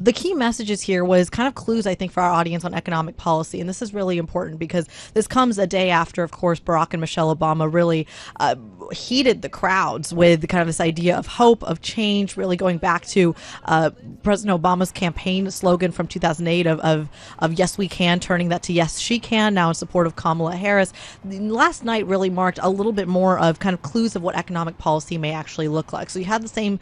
the key messages here was kind of clues, I think, for our audience on economic policy. And this is really important because this comes a day after, of course, Barack and Michelle Obama really heated the crowds with kind of this idea of hope, of change, really going back to President Obama's campaign slogan from 2008 of yes, we can, turning that to yes, she can, now in support of Kamala Harris. Last night really marked a little bit more of kind of clues of what economic policy may actually look like. So you had the same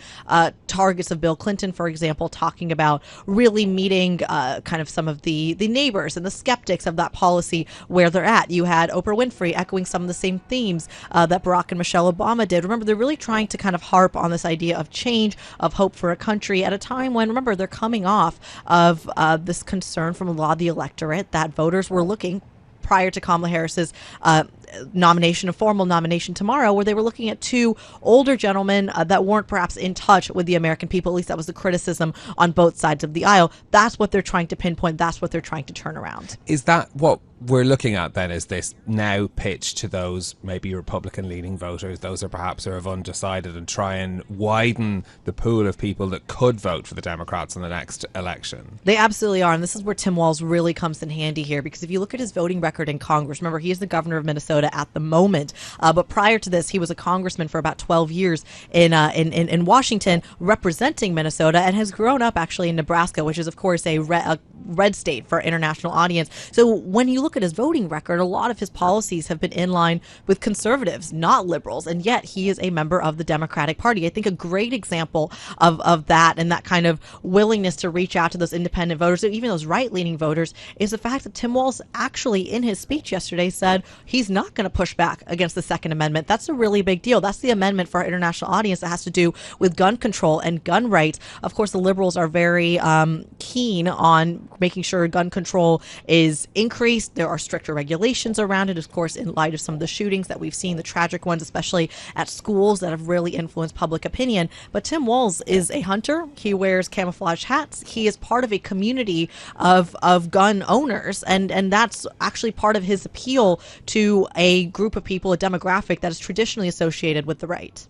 targets of Bill Clinton, for example, talking about really meeting kind of some of the neighbors and the skeptics of that policy where they're at. You had Oprah Winfrey echoing some of the same themes that Barack and Michelle Obama did. Remember, they're really trying to kind of harp on this idea of change, of hope for a country at a time when, remember, they're coming off of this concern from a lot of the electorate that voters were looking prior to Kamala Harris's nomination, a formal nomination tomorrow, where they were looking at two older gentlemen that weren't perhaps in touch with the American people. At least that was the criticism on both sides of the aisle. That's what they're trying to pinpoint. That's what they're trying to turn around. Is that what we're looking at then? Is this now pitch to those maybe Republican-leaning voters, those are perhaps are undecided, and try and widen the pool of people that could vote for the Democrats in the next election? They absolutely are. And this is where Tim Walz really comes in handy here, because if you look at his voting record in Congress, remember, he is the governor of Minnesota at the moment. But prior to this, he was a congressman for about 12 years in Washington representing Minnesota, and has grown up actually in Nebraska, which is, of course, a red state for our international audience. So when you look at his voting record, a lot of his policies have been in line with conservatives, not liberals, and yet he is a member of the Democratic Party. I think a great example of that and that kind of willingness to reach out to those independent voters, or even those right-leaning voters, is the fact that Tim Walz actually in his speech yesterday said he's not going to push back against the Second Amendment. That's a really big deal. That's the amendment for our international audience that has to do with gun control and gun rights. Of course, the liberals are very keen on making sure gun control is increased. There are stricter regulations around it, of course, in light of some of the shootings that we've seen, the tragic ones, especially at schools, that have really influenced public opinion. But Tim Walz is a hunter. He wears camouflage hats. He is part of a community of gun owners, and that's actually part of his appeal to a group of people, a demographic that is traditionally associated with the right.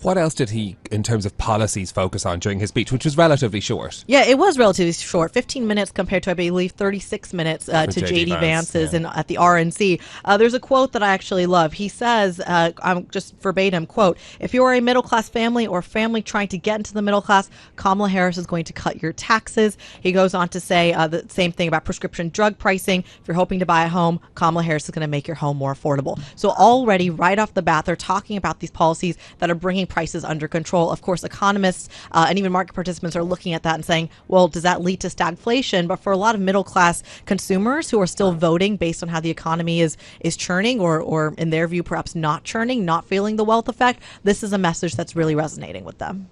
What else did he, in terms of policies, focus on during his speech, which was relatively short? Yeah, it was relatively short, 15 minutes compared to, I believe, 36 minutes to J.D. Vance's at the RNC. There's a quote that I actually love. He says, I'm just verbatim, quote, "If you are a middle-class family or family trying to get into the middle class, Kamala Harris is going to cut your taxes." He goes on to say the same thing about prescription drug pricing. If you're hoping to buy a home, Kamala Harris is going to make your home more affordable. So already, right off the bat, they're talking about these policies that are bringing prices under control. Of course, economists and even market participants are looking at that and saying, well, does that lead to stagflation? But for a lot of middle class consumers who are still voting based on how the economy is churning, or in their view, perhaps not churning, not feeling the wealth effect, this is a message that's really resonating with them.